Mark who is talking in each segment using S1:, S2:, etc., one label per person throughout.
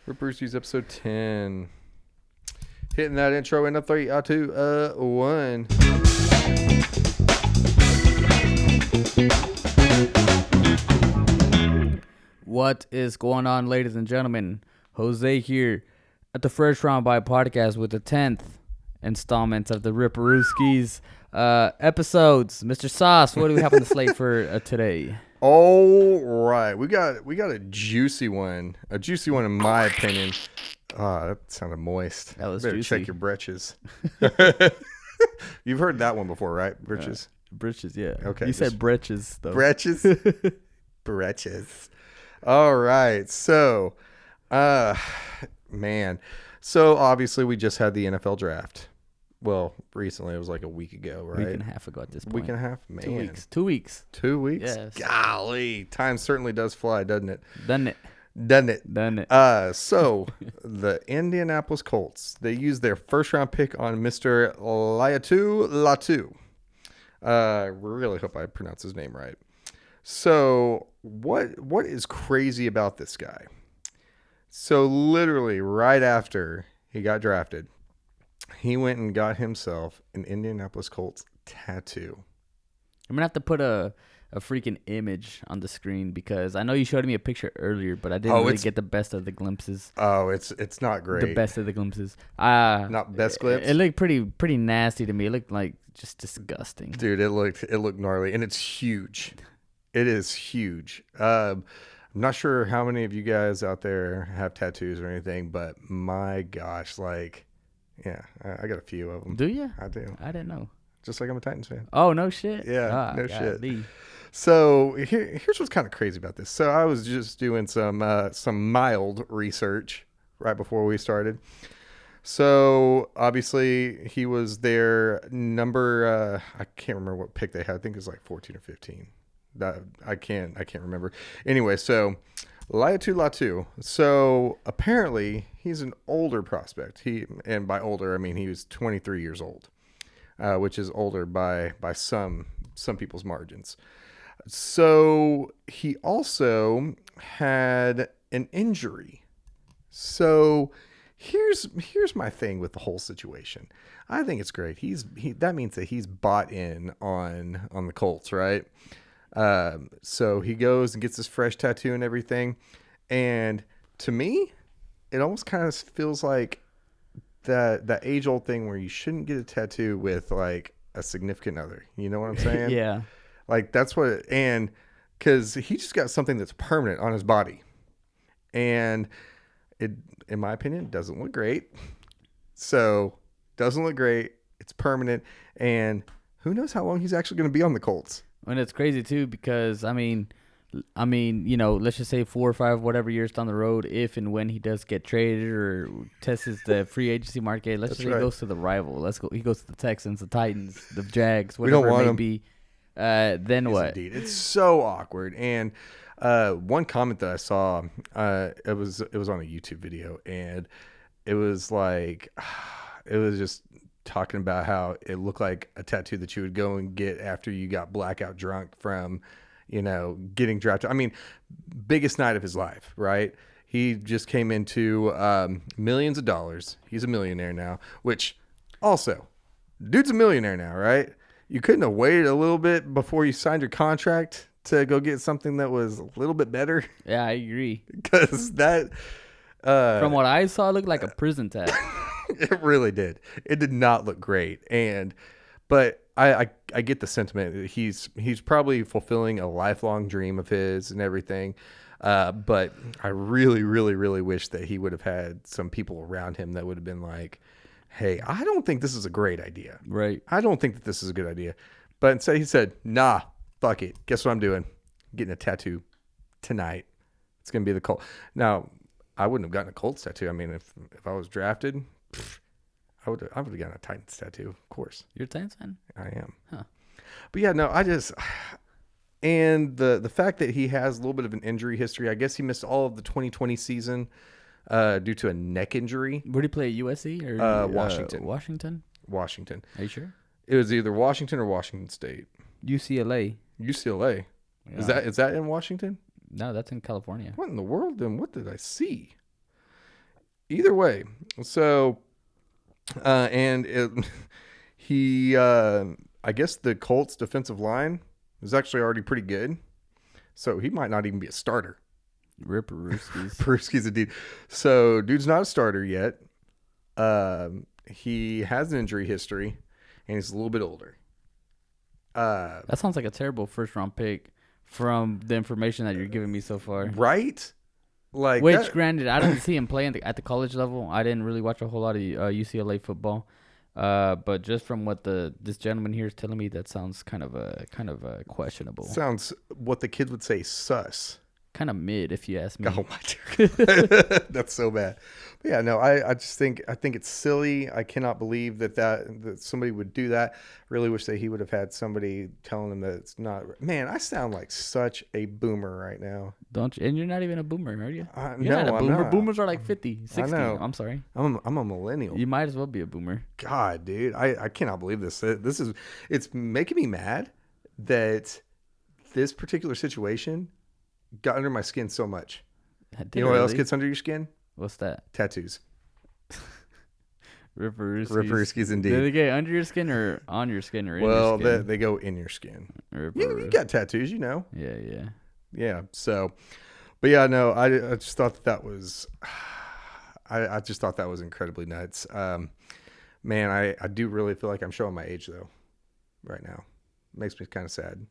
S1: Rip Rooskies episode 10. Hitting that intro in a 3, 2, 1.
S2: What is going on, ladies and gentlemen? Jose here at the First Round by Podcast with the 10th installment of the Rip Rooskies episodes. Mr. Sauce, what do we have on the slate for today?
S1: All right, we got a juicy one in my opinion. That sounded moist.
S2: That was
S1: Better
S2: juicy.
S1: check your bretches. You've heard that one before, right? Britches.
S2: Britches, yeah.
S1: Okay,
S2: You said britches, though.
S1: Bretches. Bretches. All right, so, man, so obviously we just had the NFL draft. Well, recently it was like a week ago, right?
S2: Week and a half ago at this point.
S1: Week and a half, man.
S2: 2 weeks. 2 weeks.
S1: 2 weeks.
S2: Yes.
S1: Golly, time certainly does fly, doesn't it?
S2: Done it.
S1: Doesn't it?
S2: Done it.
S1: So the Indianapolis Colts, they used their first round pick on Mr. Laiatu Latu. Really hope I pronounce his name right. So what is crazy about this guy? So literally right after he got drafted, he went and got himself an Indianapolis Colts tattoo.
S2: I'm going to have to put a freaking image on the screen because I know you showed me a picture earlier, but I didn't really get the best of the glimpses.
S1: Oh, it's not great.
S2: The best of the glimpses.
S1: Not best glimpse?
S2: It looked pretty nasty to me. It looked like just disgusting.
S1: Dude, it looked gnarly, and it's huge. It is huge. I'm not sure how many of you guys out there have tattoos or anything, but my gosh, like, yeah, I got a few of them.
S2: Do you?
S1: I do.
S2: I didn't know.
S1: Just like I'm a Titans fan.
S2: Oh, no shit?
S1: Yeah, no shit.
S2: Golly.
S1: So here's what's kind of crazy about this. So I was just doing some mild research right before we started. So obviously he was their number. I can't remember what pick they had. I think it was like 14 or 15. That I can't remember. Anyway, so Laiatu Latu. So apparently he's an older prospect. And by older I mean he was 23 years old, which is older by some people's margins. So he also had an injury. So here's my thing with the whole situation. I think it's great. That means that he's bought in on the Colts, right? So he goes and gets this fresh tattoo and everything. And to me, it almost kind of feels like that age old thing where you shouldn't get a tattoo with like a significant other. You know what I'm saying?
S2: Yeah.
S1: Like that's and because he just got something that's permanent on his body, and it, in my opinion, doesn't look great. So doesn't look great. It's permanent, and who knows how long he's actually going to be on the Colts.
S2: And it's crazy too because I mean, you know, let's just say 4 or 5 whatever years down the road, if and when he does get traded or tests the free agency market, let's just say he goes to the rival. He goes to the Texans, the Titans, the Jags, whatever it may be. Then what?
S1: Indeed. It's so awkward. And one comment that I saw, it was on a YouTube video, and it was like, it was just talking about how it looked like a tattoo that you would go and get after you got blackout drunk from, you know, getting drafted. I mean, biggest night of his life, right? He just came into millions of dollars. He's a millionaire now, which also, dude's a millionaire now, right? You couldn't have waited a little bit before you signed your contract to go get something that was a little bit better.
S2: Yeah, I agree.
S1: Because that...
S2: from what I saw, it looked like a prison tag.
S1: It really did. It did not look great. But I get the sentiment. He's probably fulfilling a lifelong dream of his and everything. But I really, really, really wish that he would have had some people around him that would have been like, hey, I don't think this is a great idea.
S2: Right.
S1: I don't think that this is a good idea. But instead he said, nah, fuck it. Guess what I'm doing? I'm getting a tattoo tonight. It's going to be the Colts. Now, I wouldn't have gotten a Colts tattoo. I mean, if I was drafted, I would have gotten a Titans tattoo, of course.
S2: You're a Titans fan?
S1: I am.
S2: Huh.
S1: But yeah, no, and the fact that he has a little bit of an injury history, I guess he missed all of the 2020 season due to a neck injury.
S2: Where did he play, USC or
S1: Washington?
S2: Washington. Are you sure?
S1: It was either Washington or Washington State.
S2: UCLA.
S1: UCLA.
S2: Yeah.
S1: Is that in Washington?
S2: No, that's in California.
S1: What in the world? Then what did I see? either way, so and it, he, I guess the Colts defensive line is actually already pretty good, so he might not even be a starter.
S2: Ripperoski's.
S1: Peruski's indeed. So dude's not a starter yet. He has an injury history, and he's a little bit older.
S2: That sounds like a terrible first round pick from the information that you're giving me so far.
S1: Right? Like
S2: Which,
S1: that,
S2: granted, I didn't see him play at the college level. I didn't really watch a whole lot of UCLA football. But just from what this gentleman here is telling me, that sounds kind of questionable.
S1: sounds what the kids would say sus.
S2: Kind of mid, if you ask me.
S1: Oh my God. That's so bad. But yeah, no, I think it's silly. I cannot believe that somebody would do that. Really wish that he would have had somebody telling him that it's not. Man, I sound like such a boomer right now.
S2: Don't you? And you're not even a boomer, are you? You're
S1: No,
S2: not a
S1: I'm
S2: boomer.
S1: not.
S2: Boomers are like 50, 60.
S1: I know.
S2: I'm sorry.
S1: I'm a millennial.
S2: You might as well be a boomer.
S1: God, dude, I cannot believe this. It's making me mad that this particular situation got under my skin so much. You know what else gets under your skin?
S2: What's that?
S1: Tattoos.
S2: Ripperoski's
S1: indeed.
S2: Do they get under your skin or on your skin or in
S1: Well,
S2: your skin?
S1: they go in your skin. You got tattoos, you know.
S2: Yeah.
S1: So, but yeah, no, I just thought that was, I just thought that was incredibly nuts. Man, I do really feel like I'm showing my age though, right now. Makes me kind of sad.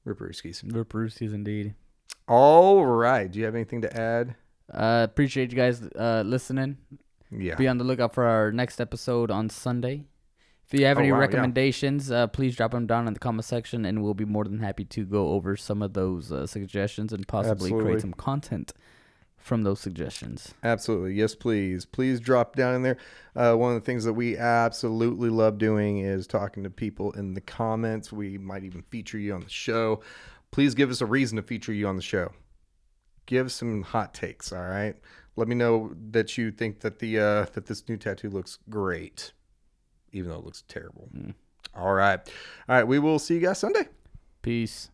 S2: Ripperoski's indeed.
S1: All right. Do you have anything to add?
S2: Appreciate you guys listening.
S1: Yeah.
S2: Be on the lookout for our next episode on Sunday. If you have any recommendations, please drop them down in the comment section, and we'll be more than happy to go over some of those suggestions and possibly create some content from those suggestions.
S1: Absolutely. Yes, please. Please drop down in there. One of the things that we absolutely love doing is talking to people in the comments. We might even feature you on the show. Please give us a reason to feature you on the show. Give some hot takes, all right? Let me know that you think that that this new tattoo looks great, even though it looks terrible. All right. We will see you guys Sunday.
S2: Peace.